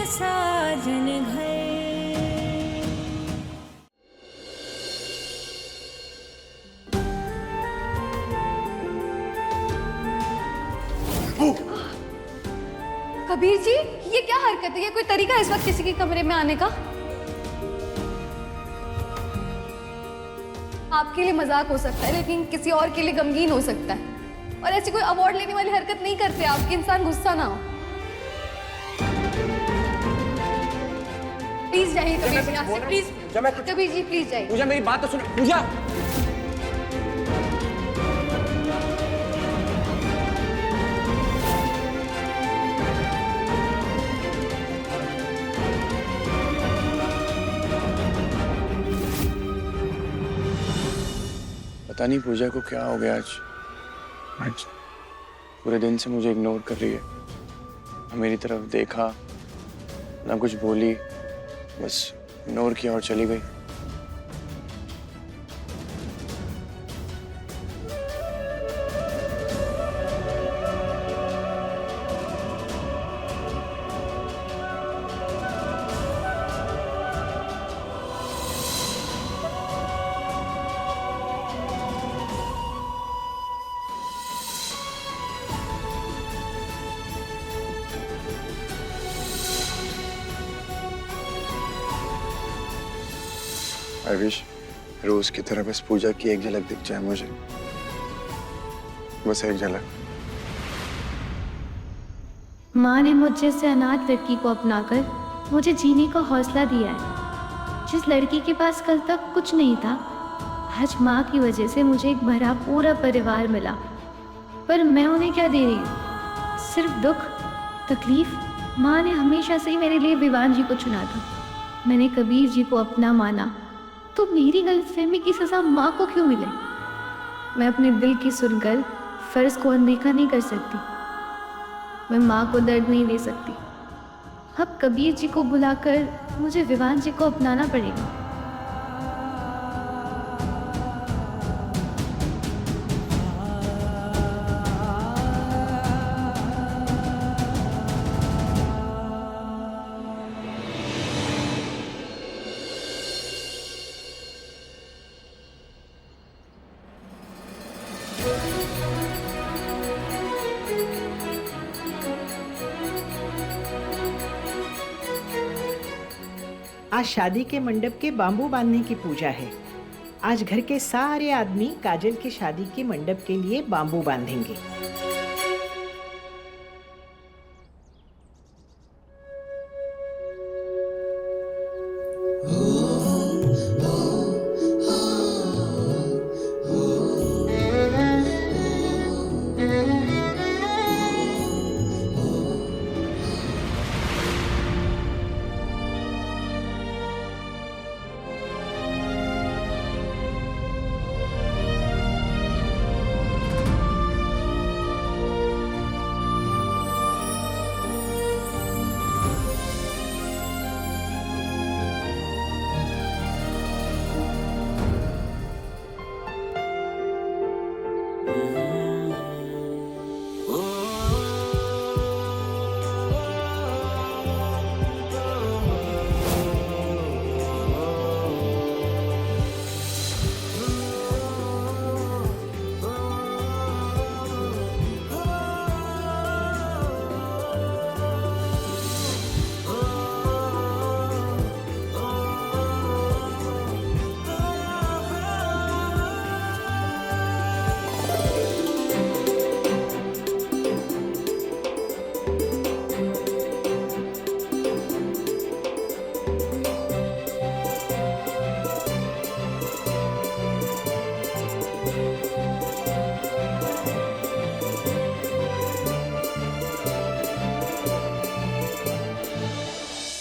साजन घर। कबीर जी, ये क्या हरकत है? ये कोई तरीका है इस वक्त किसी के कमरे में आने का? आपके लिए मजाक हो सकता है, लेकिन किसी और के लिए गमगीन हो सकता है। और ऐसी कोई अवार्ड लेने वाली हरकत नहीं करते आप कि इंसान गुस्सा ना हो। प्लीज जाइए कबीर जी, यहाँ से प्लीज। कबीर जी प्लीज जाइए। पूजा मेरी बात तो सुनो। पूजा पता नहीं पूजा को क्या हो गया आज पूरे दिन से मुझे इग्नोर कर रही है। ना मेरी तरफ देखा, ना कुछ बोली, बस इग्नोर किया और चली गई। I wish रोज की तरह बस पूजा की एक झलक दिख जाए मुझे, बस एक झलक। माँ ने मुझ जैसे अनाथ लड़की को अपनाकर मुझे जीने का हौसला दिया है। जिस लड़की के पास कल तक कुछ नहीं था, आज माँ की वजह से मुझे एक भरा पूरा परिवार मिला। पर मैं उन्हें क्या दे रही हूँ? सिर्फ दुख, तकलीफ। माँ ने हमेशा से ही मेरे लिए विवान जी को चुना था। मैंने कबीर जी को अपना माना, तो मेरी गलतफहमी की सज़ा माँ को क्यों मिले? मैं अपने दिल की सुनकर फर्ज को अनदेखा नहीं कर सकती। मैं माँ को दर्द नहीं दे सकती। अब कबीर जी को बुलाकर मुझे विवान जी को अपनाना पड़ेगा। आज शादी के मंडप के बांबू बांधने की पूजा है। आज घर के सारे आदमी काजल की शादी के मंडप के लिए बांबू बांधेंगे।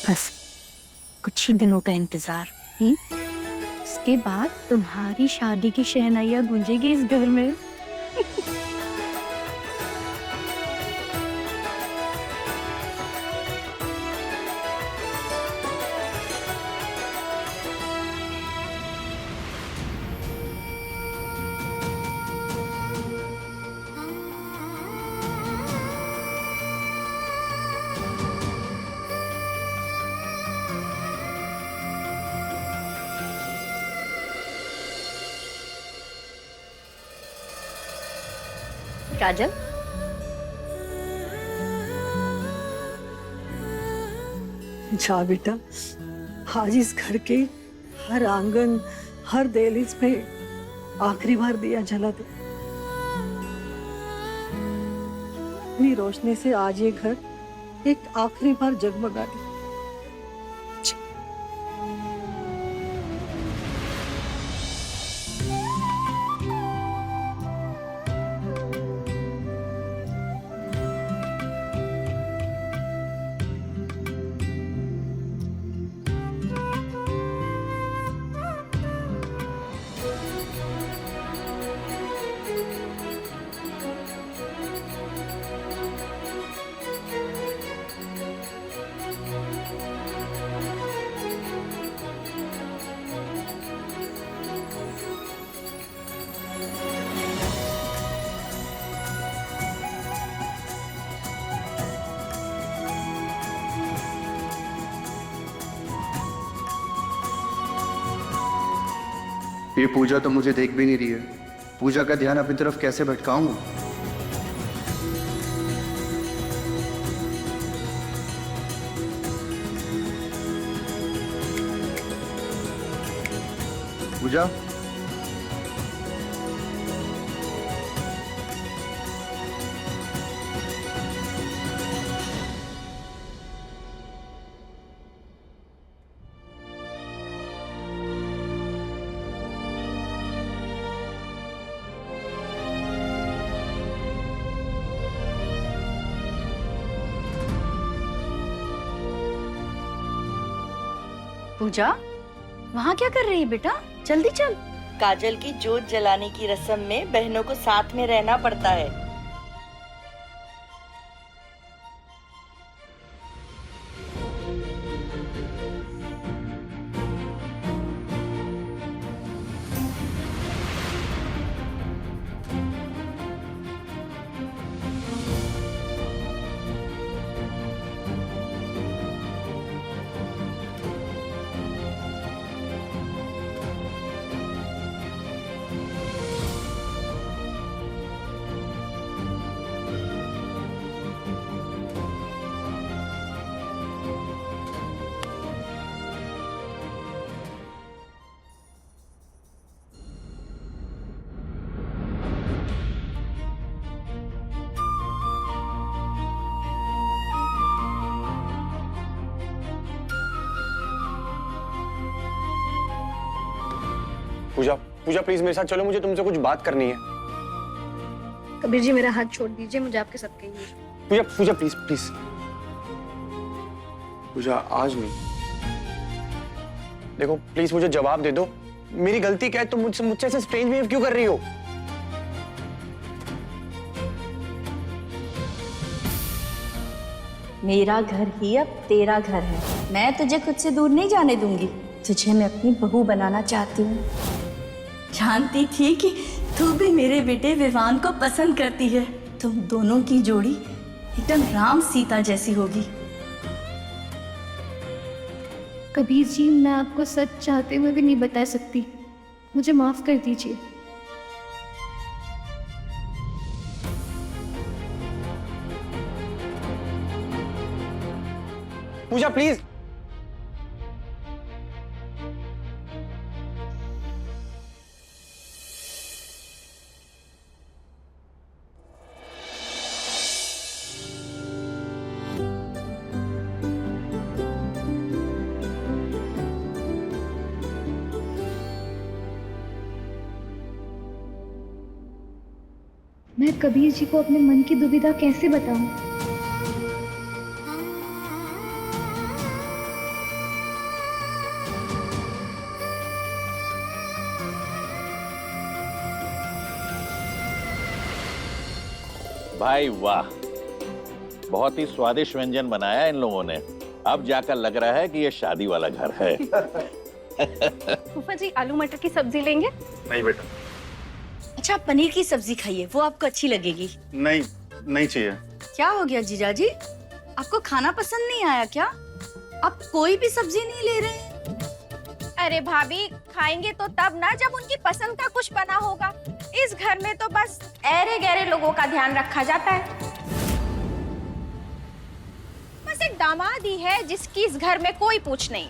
बस कुछ ही दिनों का इंतजार। उसके बाद तुम्हारी शादी की शहनाइयाँ गूंजेगी इस घर में। काजल, जा बेटा, आज इस घर के हर आंगन, हर दहलीज पे आखिरी बार दिया जला दे। अपनी रोशनी से आज ये घर एक आखिरी बार जगमगा दे। ये पूजा तो मुझे देख भी नहीं रही है। पूजा का ध्यान अपनी तरफ कैसे भटकाऊं? पूजा, पूजा, वहाँ क्या कर रही है बेटा? जल्दी चल। काजल की जोत जलाने की रस्म में बहनों को साथ में रहना पड़ता है। पूजा, पूजा प्लीज मेरे साथ चलो, मुझे तुमसे कुछ बात करनी है। कबीर जी मेरा हाथ छोड़ दीजिए, मुझे आपके साथ कहीं। पूजा, पूजा प्लीज प्लीज। पूजा आज नहीं, देखो प्लीज मुझे जवाब दे दो, मेरी गलती क्या है? तुम मुझसे ऐसे स्ट्रेंज बिहेव क्यों कर रही हो? मेरा घर ही अब तेरा घर है। मैं तुझे खुद से दूर नहीं जाने दूंगी। तुझे मैं अपनी बहू बनाना चाहती हूँ। जानती थी कि तू भी मेरे बेटे विवान को पसंद करती है। तुम दोनों की जोड़ी एकदम राम सीता जैसी होगी। कबीर जी, मैं आपको सच चाहते हुए भी नहीं बता सकती, मुझे माफ कर दीजिए। पूजा प्लीज। मैं कबीर जी को अपने मन की दुविधा कैसे बताऊं? भाई वाह, बहुत ही स्वादिष्ट व्यंजन बनाया इन लोगों ने। अब जाकर लग रहा है कि ये शादी वाला घर है। फूफा जी, आलू मटर की सब्जी लेंगे? नहीं बेटा, अच्छा, पनीर की सब्जी खाइए, वो आपको अच्छी लगेगी। नहीं नहीं चाहिए। क्या हो गया जीजाजी? आपको खाना पसंद नहीं आया क्या? आप कोई भी सब्जी नहीं ले रहे हैं? अरे भाभी, खाएंगे तो तब ना जब उनकी पसंद का कुछ बना होगा। इस घर में तो बस ऐरे गहरे लोगों का ध्यान रखा जाता है। बस एक दामाद ही है जिसकी इस घर में कोई पूछ नहीं।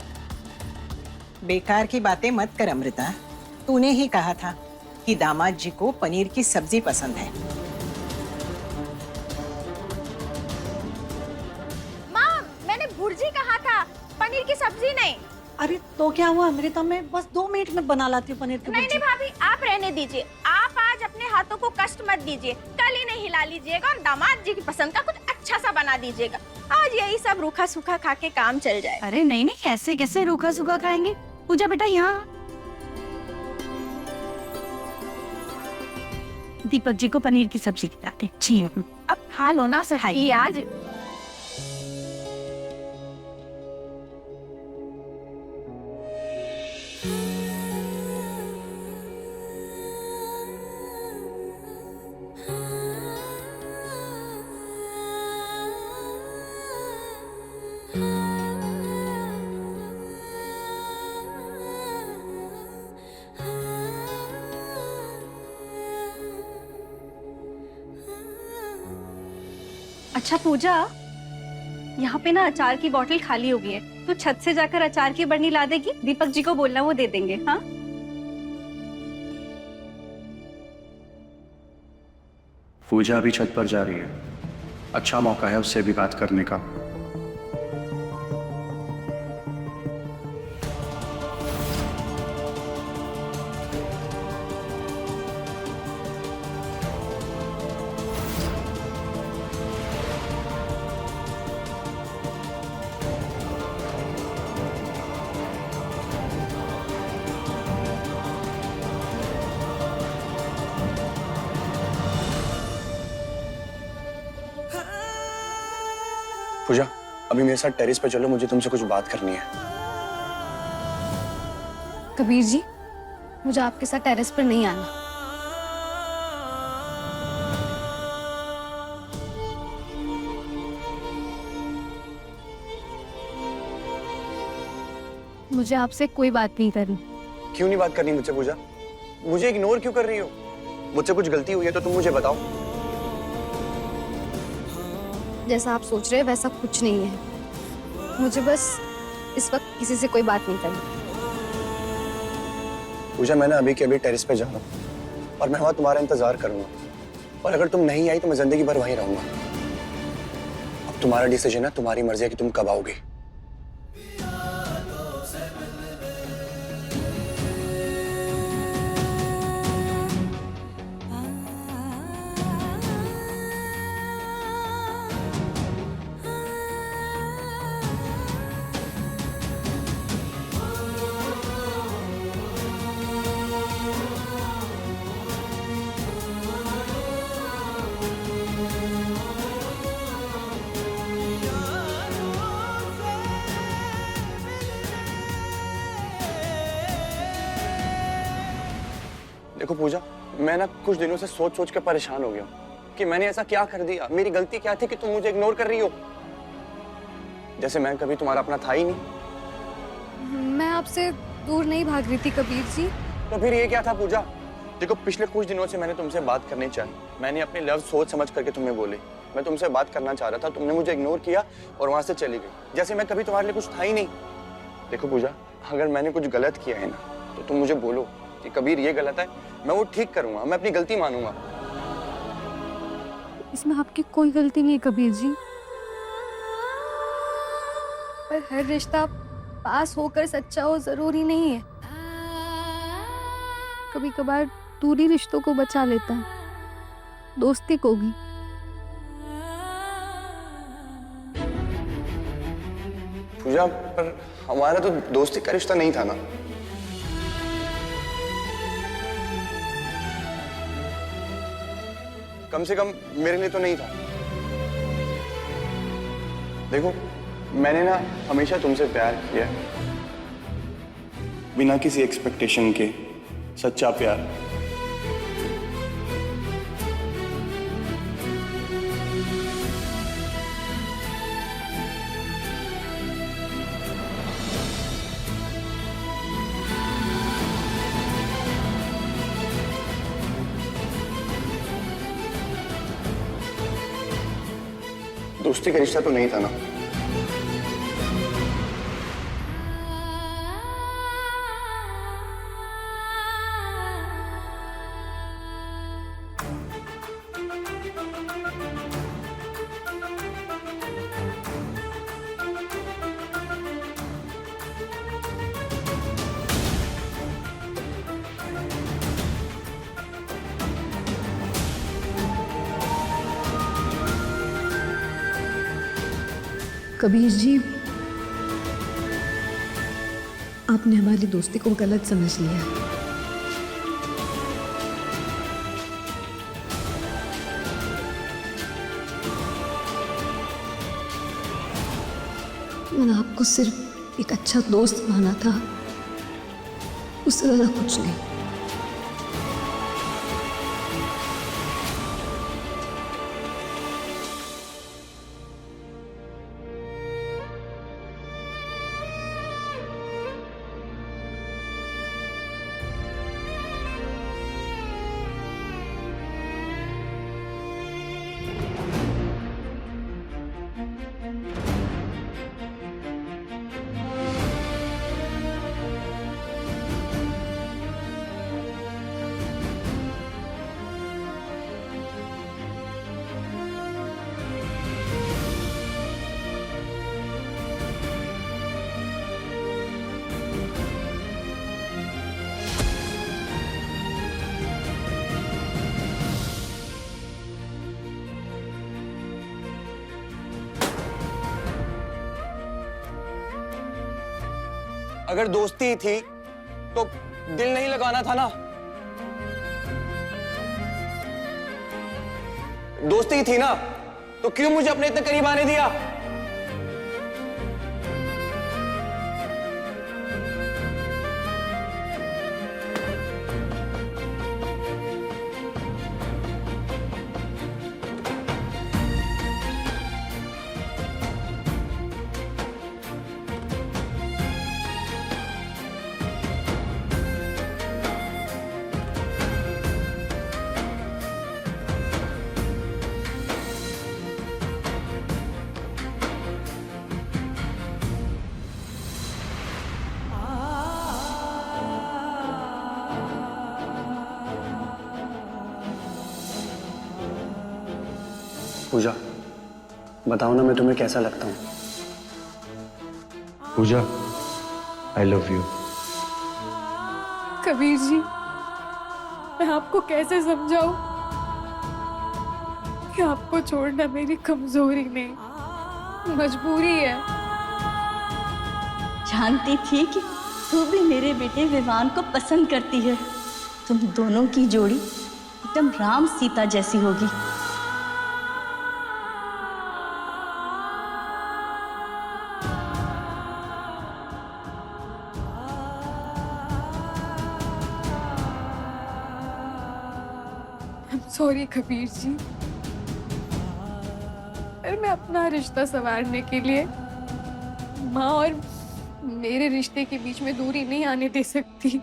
बेकार की बातें मत कर अमृता। तूने ही कहा था कि दामाद जी को पनीर की सब्जी पसंद है। माँ, मैंने भुर्जी कहा था, पनीर की सब्जी नहीं। अरे तो क्या हुआ अमृता, मैं बस 2 मिनट में बना लाती हूँ पनीर की नहीं भुर्जी। नहीं भाभी, आप रहने दीजिए। आप आज अपने हाथों को कष्ट मत दीजिए। कल ही नहीं हिला लीजिएगा और दामाद जी की पसंद का कुछ अच्छा सा बना दीजिएगा। आज यही सब रूखा सूखा खा के काम चल जाए। अरे नहीं नहीं, ऐसे कैसे रूखा सूखा खाएंगे? पूजा बेटा यहाँ। दीपक जी को पनीर की सब्जी खिलाते। जी अब खा लो ना सही आज। अच्छा पूजा, यहाँ पे ना अचार की बोतल खाली हो गई है, तो छत से जाकर अचार की बरनी ला देगी। दीपक जी को बोलना, वो दे देंगे। हाँ पूजा अभी छत पर जा रही है, अच्छा मौका है उससे भी बात करने का। पूजा, अभी मेरे साथ टेरेस पे चलो, मुझे तुमसे कुछ बात करनी है। कबीर जी, मुझे आपके साथ टेरेस पर नहीं आना। मुझे आपसे कोई बात नहीं करनी। क्यों नहीं बात करनी मुझसे पूजा? मुझे इग्नोर क्यों कर रही हो? मुझसे कुछ गलती हुई है तो तुम मुझे बताओ। जैसा आप सोच रहे हैं वैसा कुछ नहीं है। मुझे बस इस वक्त किसी से कोई बात नहीं करनी। पूजा, मैं ना अभी के अभी टेरेस पे जा रहा हूँ और मैं वहाँ तुम्हारा इंतजार करूंगा, और अगर तुम नहीं आई तो मैं जिंदगी भर वहीं रहूंगा। अब तुम्हारा डिसीजन है, तुम्हारी मर्जी है कि तुम कब आओगे। देखो पूजा, मैं ना कुछ दिनों से सोच सोच के परेशान हो गया हूँ कि मैंने ऐसा क्या कर दिया, मेरी गलती क्या थी कि तुम मुझे इग्नोर कर रही हो? जैसे मैं कभी तुम्हारा अपना था ही नहीं। मैं आपसे दूर नहीं भाग रही थी कबीर जी। तो फिर ये क्या था पूजा? देखो, पिछले कुछ दिनों से मैंने तुमसे बात करनी चाहिए। मैंने अपने लफ्ज सोच समझ करके तुम्हें बोले। मैं तुमसे बात करना चाह रहा था, तुमने मुझे इग्नोर किया और वहां से चली गई, जैसे मैं कभी तुम्हारे लिए कुछ था ही नहीं। देखो पूजा, अगर मैंने कुछ गलत किया है ना तो तुम मुझे बोलो कि कबीर ये गलत है, मैं वो ठीक करूंगा, मैं अपनी गलती मानूंगा। इसमें आपकी कोई गलती नहीं है कबीर जी, पर हर रिश्ता पास होकर सच्चा हो जरूरी नहीं है। कभी कभार दूरी रिश्तों को बचा लेता है, दोस्ती को भी। पूजा, पर हमारा तो दोस्ती का रिश्ता नहीं था ना। कम से कम मेरे लिए तो नहीं था। देखो, मैंने ना हमेशा तुमसे प्यार किया, बिना किसी एक्सपेक्टेशन के, सच्चा प्यार। दोस्ती का रिश्ता तो नहीं था ना। कबीर जी, आपने हमारी दोस्ती को गलत समझ लिया। मैंने आपको सिर्फ एक अच्छा दोस्त माना था, उससे ज़्यादा कुछ नहीं। अगर दोस्ती थी तो दिल नहीं लगाना था ना। दोस्ती थी ना तो क्यों मुझे अपने इतने करीब आने दिया? पूजा, बताओ ना मैं तुम्हें कैसा लगता हूँ? पूजा, I love you. Kabir ji, मैं आपको कैसे समझाऊं कि आपको छोड़ना मेरी कमजोरी नहीं, मजबूरी है। जानती थी कि तू भी मेरे बेटे विवान को पसंद करती है। तुम दोनों की जोड़ी एकदम राम सीता जैसी होगी। सॉरी कबीर जी, पर मैं अपना रिश्ता संवारने के लिए माँ और मेरे रिश्ते के बीच में दूरी नहीं आने दे सकती।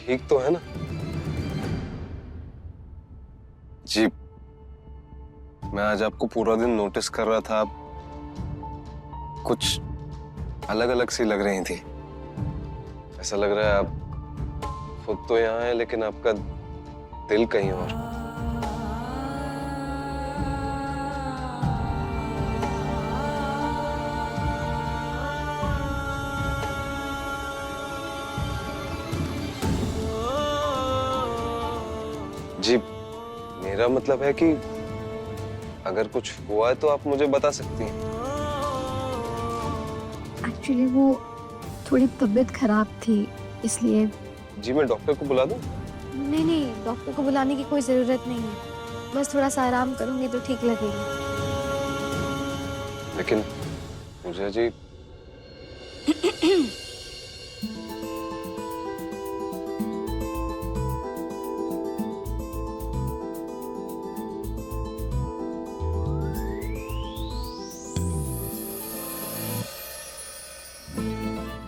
ठीक तो है ना? जी, मैं आज आपको पूरा दिन नोटिस कर रहा था, आप कुछ अलग अलग सी लग रही थी। ऐसा लग रहा है आप खुद तो यहाँ हैं लेकिन आपका दिल कहीं और। जी, मेरा मतलब है कि अगर कुछ हुआ है तो आप मुझे बता सकती हैं। एक्चुअली वो थोड़ी तबीयत खराब थी इसलिए। जी, मैं डॉक्टर को बुला दूं? नहीं नहीं, डॉक्टर को बुलाने की कोई ज़रूरत नहीं है। बस थोड़ा सा आराम करूंगी तो ठीक लगेगा। लेकिन पूजा जी,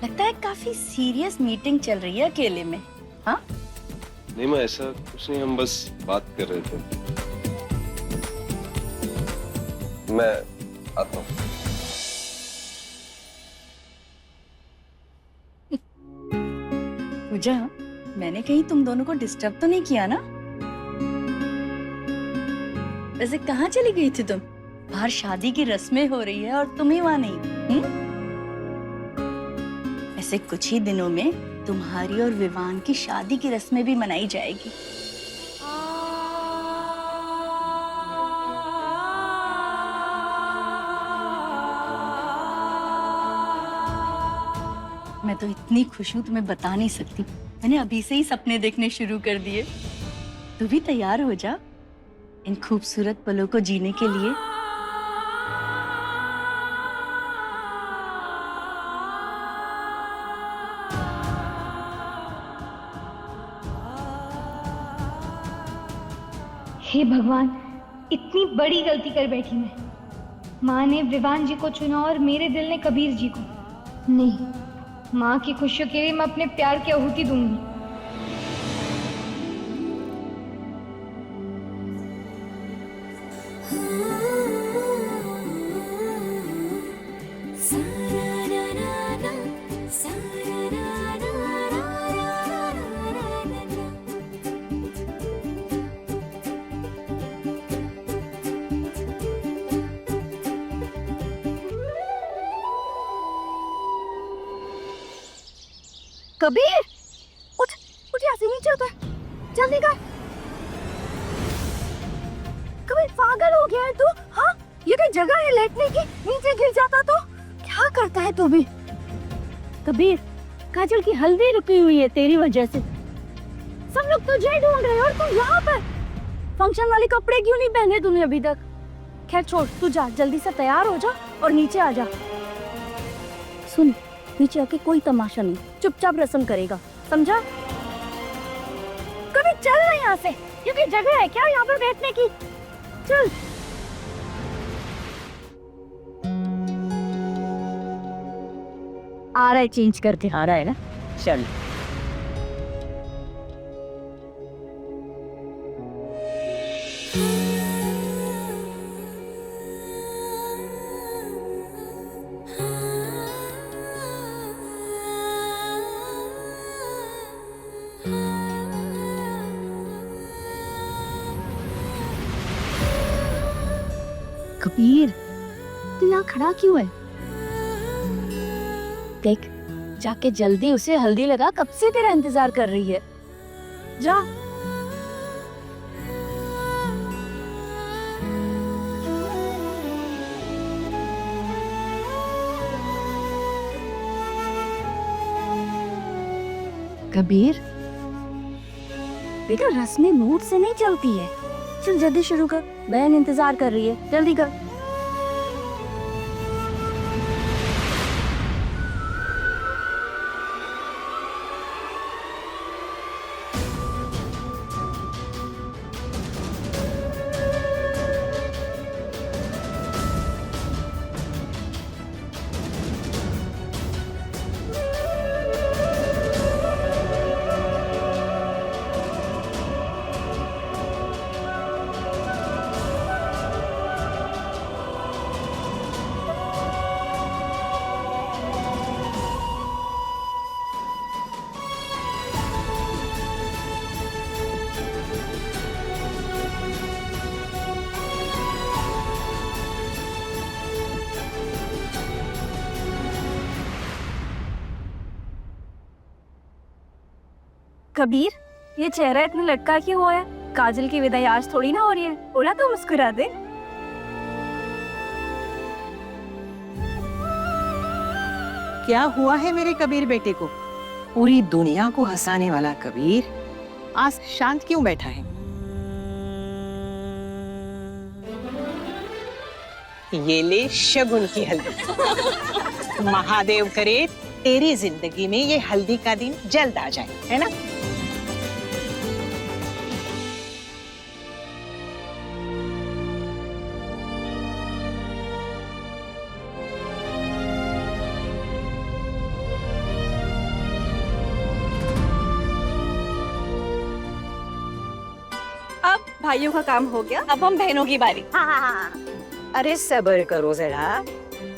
लगता है काफी सीरियस मीटिंग चल रही है अकेले में। हाँ, नहीं मैं ऐसा कुछ नहीं, हम बस बात कर रहे थे। मैं आता हूँ। पूजा, मैंने कहीं तुम दोनों को डिस्टर्ब तो नहीं किया ना? वैसे कहाँ चली गई थी तुम? बाहर शादी की रस्में हो रही है और तुम ही वहां नहीं। ऐसे कुछ ही दिनों में तुम्हारी और विवान की शादी की रस्में भी मनाई जाएगी। मैं तो इतनी खुश हूं तुम्हें बता नहीं सकती। मैंने अभी से ही सपने देखने शुरू कर दिए। तू भी तैयार हो जा इन खूबसूरत पलों को जीने के लिए। हे भगवान, इतनी बड़ी गलती कर बैठी मैं। माँ ने विवान जी को चुना और मेरे दिल ने कबीर जी को। नहीं, माँ की खुशियों के लिए मैं अपने प्यार की आहुति दूंगी। कबीर, उठ उठ, यहाँ से नीचे उतर, जल्दी कर। कबीर पागल हो गया है तू? हाँ, ये कोई जगह है लेटने की? नीचे गिर जाता तो क्या करता है तू भी? कबीर, काजल की हल्दी रुकी हुई है तेरी वजह से। सब लोग तुझे ढूंढ रहे हैं और तू यहाँ पर। फंक्शन वाले कपड़े क्यों नहीं पहने तूने अभी तक? खैर छोड़, तू जा, जल्दी से तैयार हो जा और नीचे आ जा। सुन, नीचे आके कोई तमाशा नहीं, चुपचाप रस्म करेगा, समझा? कभी चल रहे यहाँ से, क्योंकि जगह है क्या यहाँ पर बैठने की? चल। आ रहा है, चेंज करके आ रहा है ना? चल। कबीर, तू यहाँ खड़ा क्यों है? देख, जाके जल्दी उसे हल्दी लगा, कब से तेरा इंतजार कर रही है। जा। कबीर, बेटा रस्में मूड से नहीं चलती है। चल जल्दी शुरू कर, बहन इंतजार कर रही है, जल्दी कर। कबीर, ये चेहरा इतना लटका क्यों हुआ है? काजल की विदाई आज थोड़ी ना हो रही है, बोला तो मुस्कुरा दे। क्या हुआ है मेरे कबीर बेटे को? पूरी दुनिया को हंसाने वाला कबीर आज शांत क्यों बैठा है? ये ले शगुन की हल्दी। महादेव करे तेरी जिंदगी में ये हल्दी का दिन जल्द आ जाए, है ना? अब भाइयों का काम हो गया, अब हम बहनों की बारी। अरे सब्र करो जरा,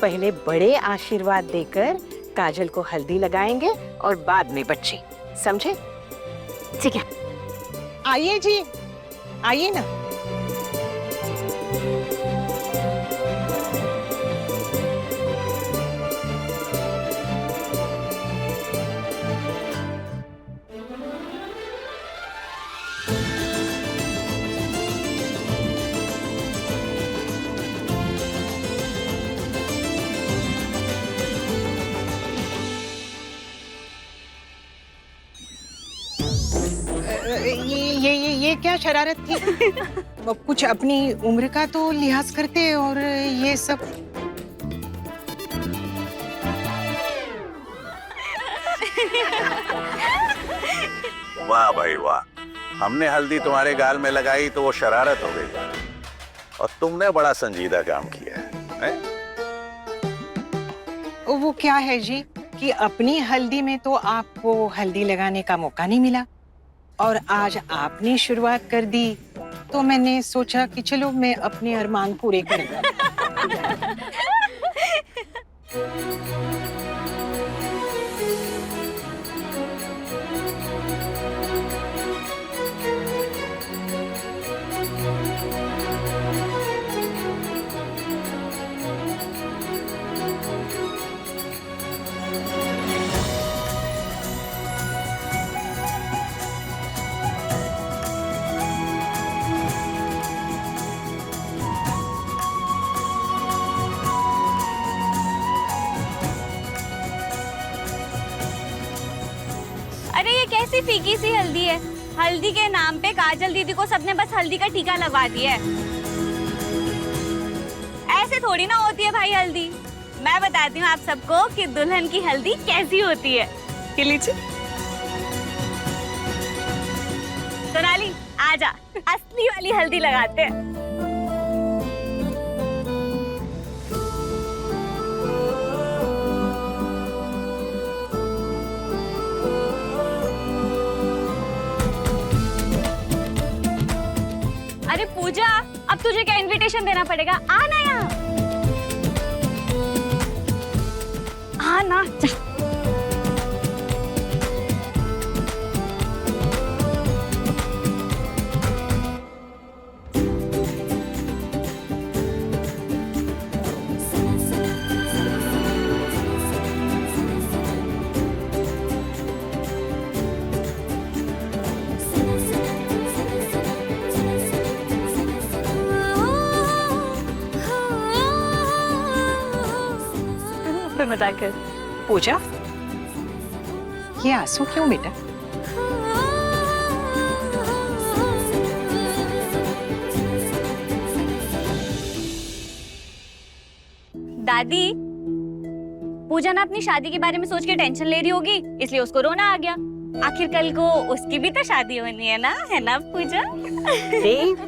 पहले बड़े आशीर्वाद देकर काजल को हल्दी लगाएंगे और बाद में बच्चे, समझे? ठीक है। आइए जी, आइए ना। ये क्या शरारत थी? वो कुछ अपनी उम्र का तो लिहाज करते और ये सब। वाह भाई वाह, हमने हल्दी तुम्हारे गाल में लगाई तो वो शरारत हो गई और तुमने बड़ा संजीदा काम किया है? वो क्या है जी कि अपनी हल्दी में तो आपको हल्दी लगाने का मौका नहीं मिला और आज आपने शुरुआत कर दी तो मैंने सोचा कि चलो मैं अपने अरमान पूरे कर दूं। अरे ये कैसी फीकी सी हल्दी है? हल्दी के नाम पे काजल दीदी को सबने बस हल्दी का टीका लगवा दिया है। ऐसे थोड़ी ना होती है भाई हल्दी। मैं बताती हूँ आप सबको कि दुल्हन की हल्दी कैसी होती है। ये लीजिए। सोनाली आजा, असली वाली हल्दी लगाते हैं। अरे पूजा, अब तुझे क्या इनविटेशन देना पड़ेगा? आना यहाँ, आना जा। मजाक कर। पूजा, ये आंसू क्यों बेटा? दादी, पूजा ना अपनी शादी के बारे में सोच के टेंशन ले रही होगी, इसलिए उसको रोना आ गया। आखिर कल को उसकी भी तो शादी होनी है ना पूजा?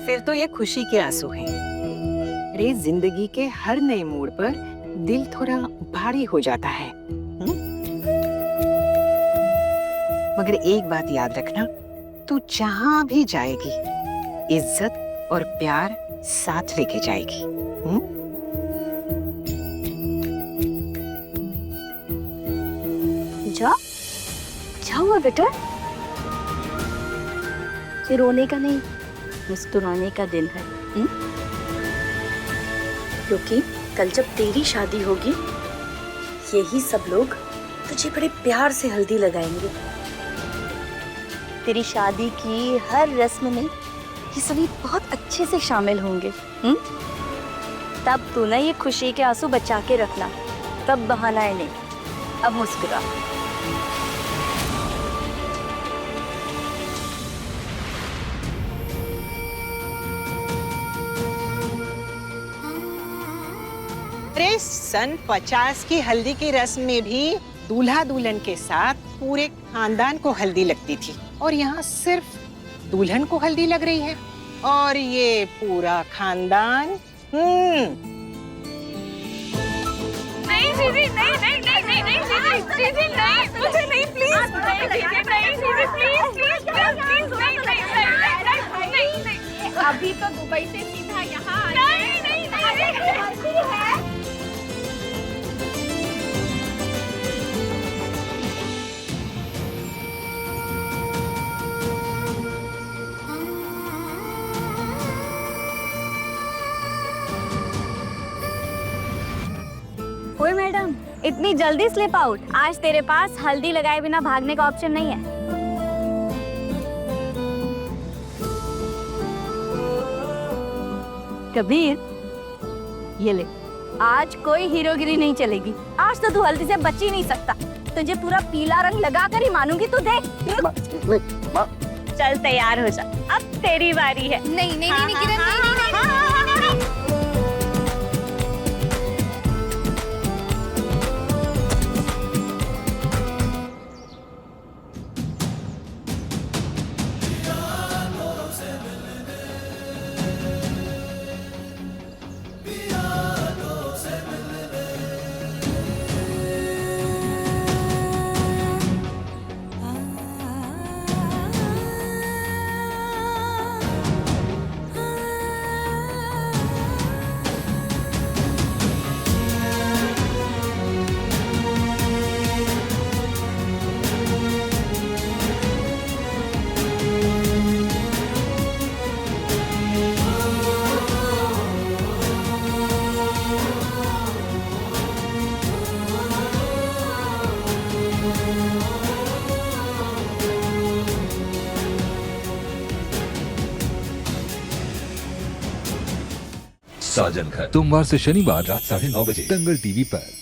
फिर तो ये खुशी के आंसू हैं। अरे जिंदगी के हर नए मोड़ पर दिल थोड़ा भारी हो जाता है, मगर एक बात याद रखना, तू जहां भी जाएगी इज्जत और प्यार साथ लेके जाएगी। क्या हुआ बेटा? ये रोने का नहीं, मुस्कुराने का दिन है। क्योंकि कल जब तेरी शादी होगी, यही सब लोग तुझे बड़े प्यार से हल्दी लगाएंगे। तेरी शादी की हर रस्म में ये सभी बहुत अच्छे से शामिल होंगे। तब तू ना ये खुशी के आंसू बचा के रखना, तब बहाना नहीं। अब मुस्कुरा। अरे सन 50 की हल्दी की रस्म में भी दूल्हा दुल्हन के साथ पूरे खानदान को हल्दी लगती थी, और यहाँ सिर्फ दुल्हन को हल्दी लग रही है और ये पूरा खानदान। नहीं जीजी, नहीं नहीं नहीं नहीं नहीं जीजी, जीजी नहीं, मुझे नहीं, प्लीज नहीं जीजी, नहीं जीजी, प्लीज प्लीज प्लीज नहीं नहीं। अभी तो दुबई से सीधा यहाँ नहीं नहीं नहीं। ओए मैडम, इतनी जल्दी स्लिप आउट? आज तेरे पास हल्दी लगाए बिना भागने का ऑप्शन नहीं है। कबीर, ये ले, आज कोई हीरोगिरी नहीं चलेगी। आज तो तू हल्दी से बच ही नहीं सकता। तुझे पूरा पीला रंग लगा कर ही मानूंगी, तू देख। चल तैयार हो जा, अब तेरी बारी है। नहीं नहीं नहीं किरण, नहीं नहीं नहीं। साजन घर, सोमवार से शनिवार रात 9:30 बजे दंगल टीवी पर।